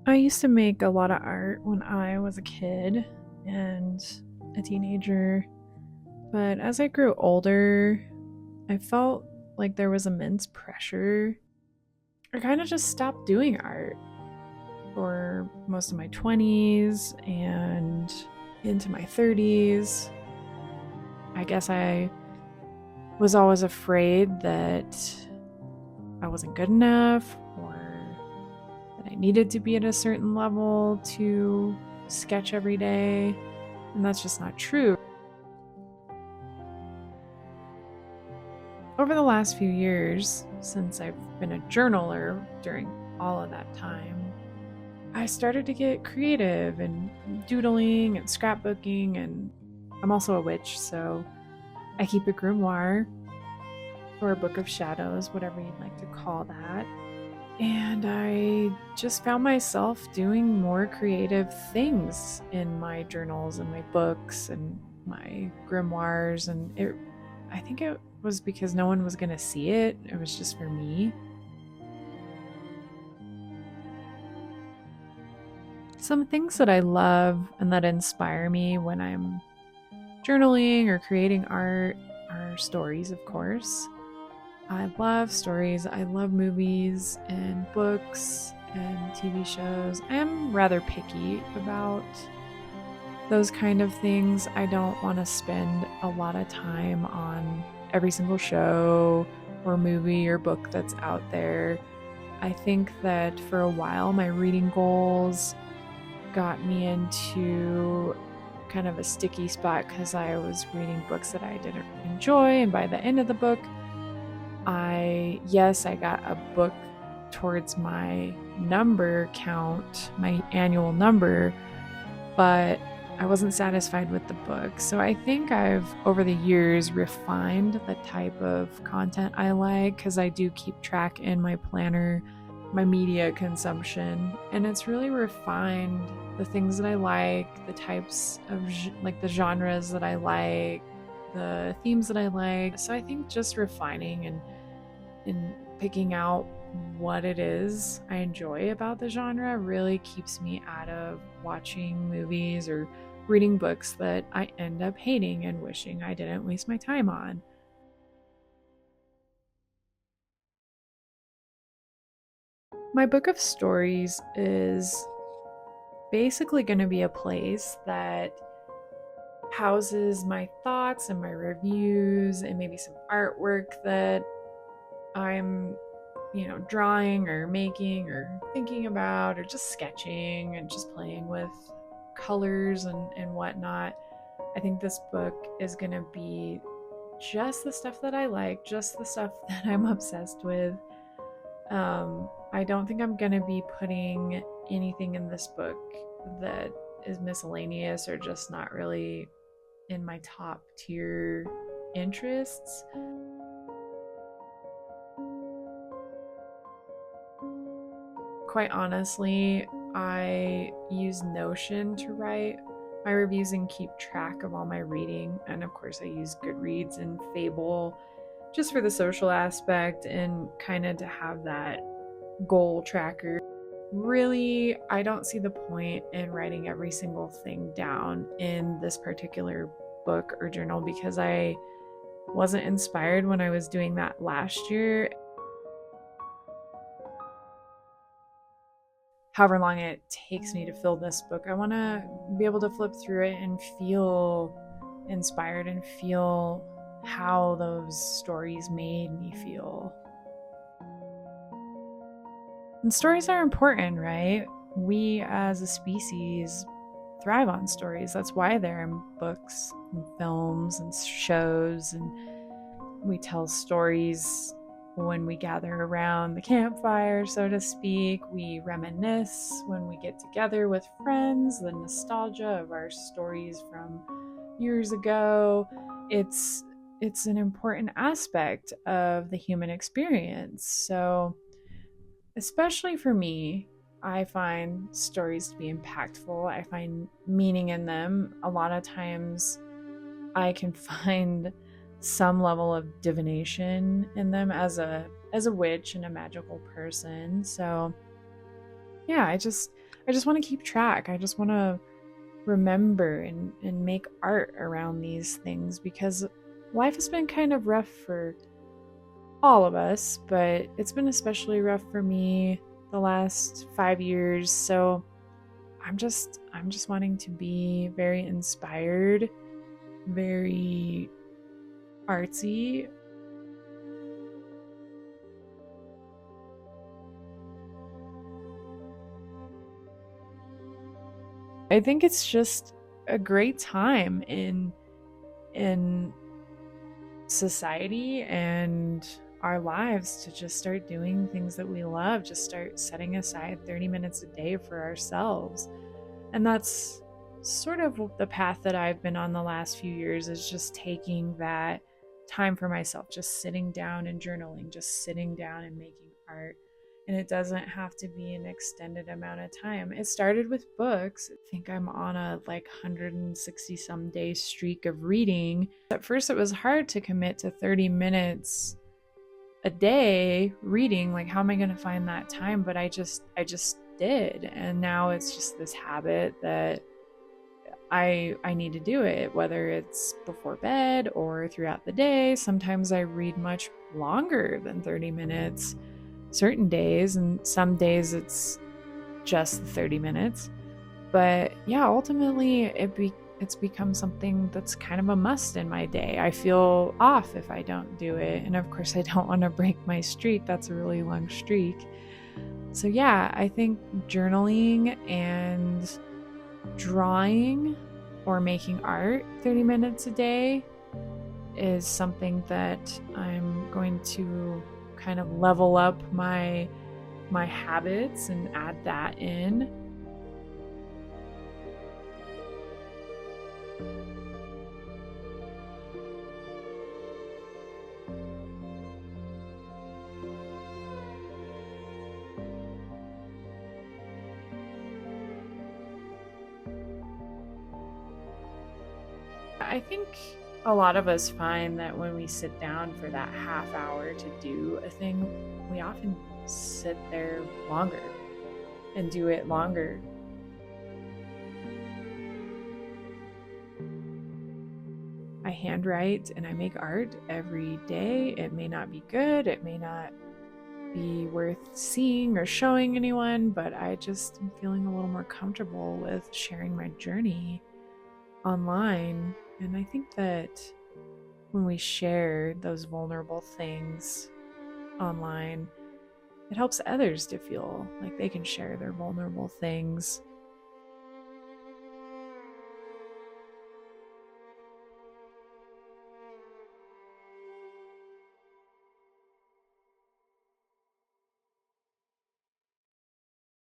I used to make a lot of art when I was a kid and a teenager, but as I grew older, I felt like there was immense pressure. I kind of just stopped doing art for most of my 20s and into my 30s. I guess I was always afraid that I wasn't good enough or that I needed to be at a certain level to sketch every day, and that's just not true. Over the last few years, since I've been a journaler during all of that time, I started to get creative and doodling and scrapbooking, and I'm also a witch, so I keep a grimoire or a book of shadows, whatever you'd like to call that. And I just found myself doing more creative things in my journals and my books and my grimoires. And I think it was because no one was going to see it. It was just for me. Some things that I love and that inspire me when I'm journaling or creating art are stories, of course. I love stories. I love movies and books and TV shows. I am rather picky about those kind of things. I don't want to spend a lot of time on every single show or movie or book that's out there. I think that for a while, my reading goals got me into kind of a sticky spot because I was reading books that I didn't enjoy. And by the end of the book, I got a book towards my number count, my annual number, but I wasn't satisfied with the book. So I think I've, over the years, refined the type of content I like because I do keep track in my planner, my media consumption, and it's really refined the things that I like, the types of, like the genres that I like, the themes that I like. So I think just refining and picking out what it is I enjoy about the genre really keeps me out of watching movies or reading books that I end up hating and wishing I didn't waste my time on. My book of stories is basically going to be a place that houses my thoughts and my reviews and maybe some artwork that I'm, drawing or making or thinking about or just sketching and just playing with colors and whatnot. I think this book is going to be just the stuff that I like, just the stuff that I'm obsessed with. I don't think I'm going to be putting anything in this book that is miscellaneous or just not really in my top tier interests. Quite honestly, I use Notion to write my reviews and keep track of all my reading. And of course, I use Goodreads and Fable just for the social aspect and kind of to have that goal tracker. Really, I don't see the point in writing every single thing down in this particular book or journal because I wasn't inspired when I was doing that last year. However long it takes me to fill this book, I want to be able to flip through it and feel inspired and feel how those stories made me feel. And stories are important, right? We as a species thrive on stories. That's why they're in books and films and shows, and we tell stories when we gather around the campfire, so to speak. We reminisce when we get together with friends, the nostalgia of our stories from years ago. It's an important aspect of the human experience. So, especially for me, I find stories to be impactful. I find meaning in them. A lot of times I can find some level of divination in them as a witch and a magical person. So yeah, I just want to keep track. I just want to remember and make art around these things, because life has been kind of rough for all of us, but it's been especially rough for me the last 5 years. So I'm just wanting to be very inspired, very artsy. I think it's just a great time in society and our lives to just start doing things that we love, just start setting aside 30 minutes a day for ourselves. And that's sort of the path that I've been on the last few years, is just taking that time for myself, just sitting down and journaling, just sitting down and making art. And it doesn't have to be an extended amount of time. It started with books. I think I'm on a like 160 some day streak of reading. At first, it was hard to commit to 30 minutes a day reading. Like, how am I going to find that time? But I just did. And now it's just this habit that I need to do it, whether it's before bed or throughout the day. Sometimes I read much longer than 30 minutes certain days, and some days it's just the 30 minutes. But yeah, ultimately it's become something that's kind of a must in my day. I feel off if I don't do it. And of course, I don't want to break my streak. That's a really long streak. So yeah, I think journaling and drawing or making art 30 minutes a day is something that I'm going to kind of level up my habits and add that in. I think a lot of us find that when we sit down for that half hour to do a thing, we often sit there longer and do it longer. I handwrite and I make art every day. It may not be good, it may not be worth seeing or showing anyone, but I just am feeling a little more comfortable with sharing my journey online. And I think that when we share those vulnerable things online, it helps others to feel like they can share their vulnerable things.